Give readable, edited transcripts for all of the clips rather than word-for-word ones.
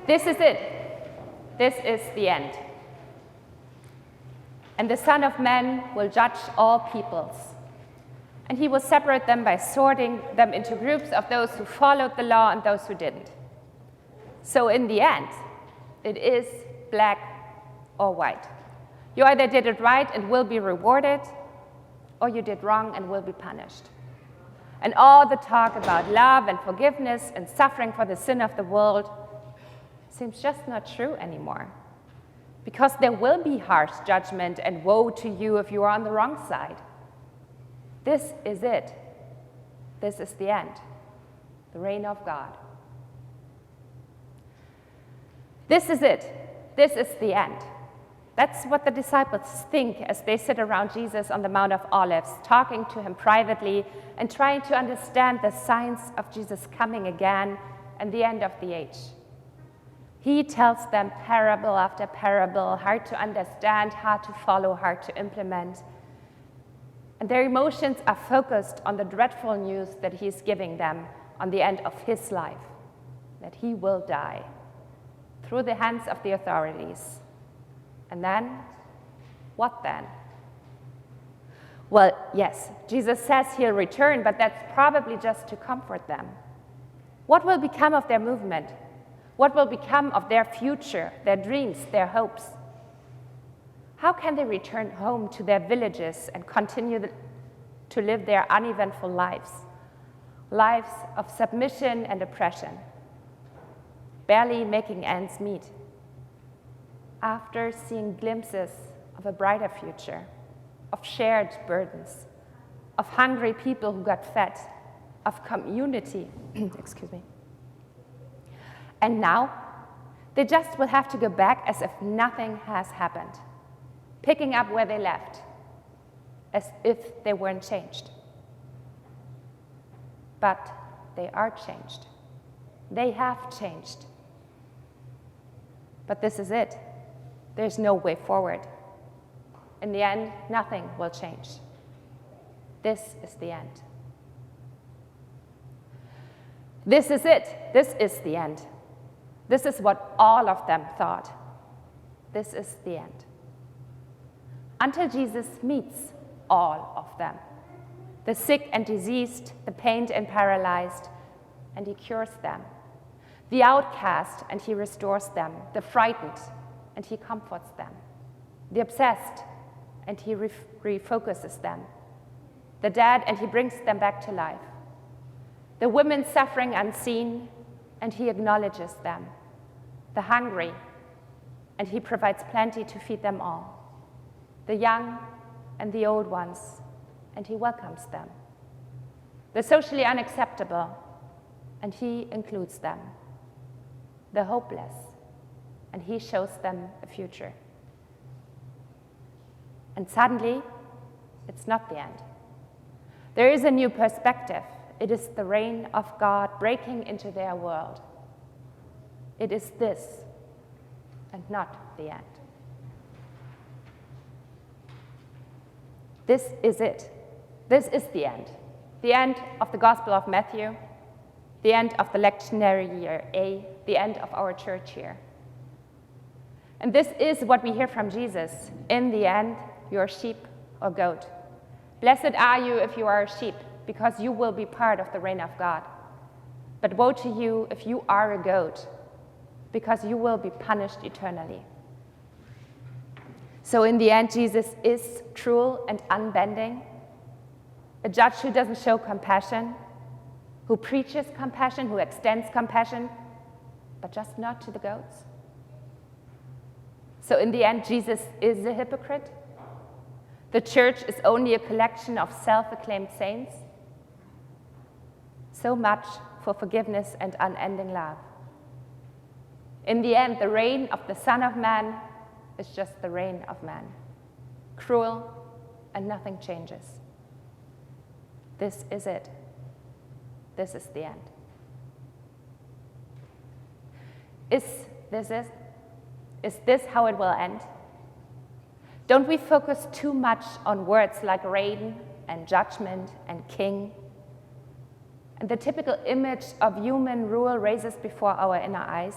This is it. This is the end. And the Son of Man will judge all peoples. And he will separate them by sorting them into groups of those who followed the law and those who didn't. So in the end, it is black or white. You either did it right and will be rewarded, or you did wrong and will be punished. And all the talk about love and forgiveness and suffering for the sin of the world seems just not true anymore. Because there will be harsh judgment and woe to you if you are on the wrong side. This is it. This is the end. The reign of God. This is it. This is the end. That's what the disciples think as they sit around Jesus on the Mount of Olives, talking to him privately and trying to understand the signs of Jesus coming again and the end of the age. He tells them parable after parable, hard to understand, hard to follow, hard to implement. And their emotions are focused on the dreadful news that he's giving them on the end of his life, that he will die through the hands of the authorities. And then, what then? Well, yes, Jesus says he'll return, but that's probably just to comfort them. What will become of their movement? What will become of their future, their dreams, their hopes? How can they return home to their villages and continue to live their uneventful lives? Lives of submission and oppression, barely making ends meet, after seeing glimpses of a brighter future, of shared burdens, of hungry people who got fed, of community, excuse me. And now, they just will have to go back as if nothing has happened, picking up where they left, as if they weren't changed. But they are changed. They have changed. But this is it. There's no way forward. In the end, nothing will change. This is the end. This is it. This is the end. This is what all of them thought. This is the end. Until Jesus meets all of them. The sick and diseased, the pained and paralyzed, and he cures them. The outcast, and he restores them. The frightened, and he comforts them. The obsessed, and he refocuses them. The dead, and he brings them back to life. The women suffering unseen, and he acknowledges them. The hungry, and he provides plenty to feed them all. The young and the old ones, and he welcomes them. The socially unacceptable, and he includes them. The hopeless, and he shows them a future. And suddenly, it's not the end. There is a new perspective. It is the reign of God breaking into their world. It is this, and not the end. This is it. This is the end. The end of the Gospel of Matthew, the end of the lectionary year A, the end of our church year. And this is what we hear from Jesus. In the end, you are sheep or goat. Blessed are you if you are a sheep, because you will be part of the reign of God. But woe to you if you are a goat, because you will be punished eternally. So in the end, Jesus is cruel and unbending, a judge who doesn't show compassion, who preaches compassion, who extends compassion, but just not to the goats. So in the end, Jesus is a hypocrite. The church is only a collection of self-acclaimed saints. So much for forgiveness and unending love. In the end, the reign of the Son of Man is just the reign of man. Cruel, and nothing changes. This is it. This is the end. Is this how it will end? Don't we focus too much on words like reign and judgment and king? And the typical image of human rule raises before our inner eyes.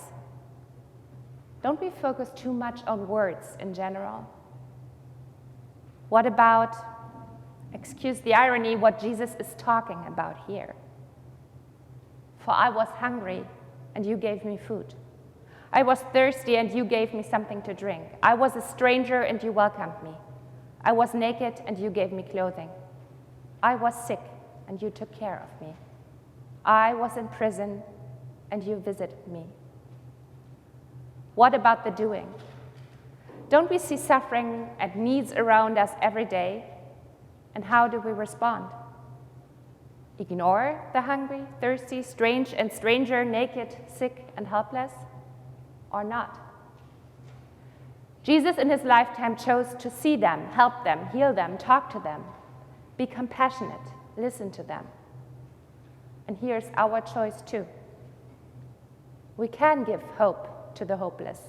Don't we focus too much on words in general? What about, excuse the irony, what Jesus is talking about here? For I was hungry, and you gave me food. I was thirsty, and you gave me something to drink. I was a stranger, and you welcomed me. I was naked, and you gave me clothing. I was sick, and you took care of me. I was in prison, and you visited me. What about the doing? Don't we see suffering and needs around us every day? And how do we respond? Ignore the hungry, thirsty, strange and stranger, naked, sick and helpless? Or not? Jesus in his lifetime chose to see them, help them, heal them, talk to them, be compassionate, listen to them. And here's our choice too. We can give hope to the hopeless,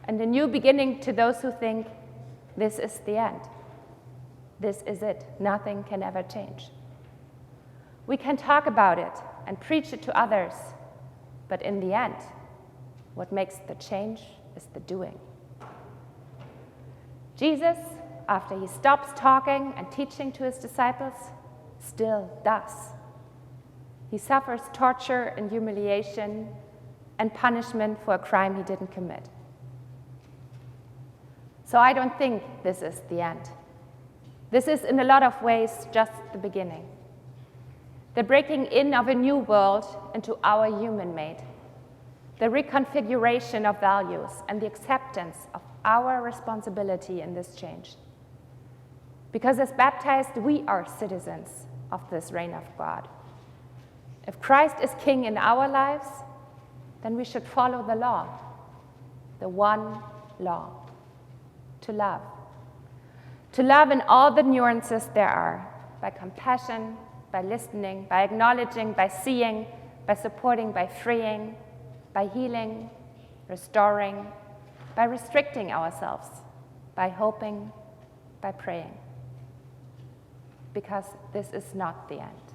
and a new beginning to those who think, this is the end. This is it. Nothing can ever change. We can talk about it and preach it to others, but in the end, what makes the change is the doing. Jesus, after he stops talking and teaching to his disciples, still does. He suffers torture and humiliation and punishment for a crime he didn't commit. So I don't think this is the end. This is, in a lot of ways, just the beginning. The breaking in of a new world into our human-made. The reconfiguration of values and the acceptance of our responsibility in this change. Because as baptized, we are citizens of this reign of God. If Christ is king in our lives, then we should follow the law, the one law, to love. To love in all the nuances there are, by compassion, by listening, by acknowledging, by seeing, by supporting, by freeing, by healing, restoring, by restricting ourselves, by hoping, by praying. Because this is not the end.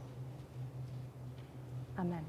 Amen.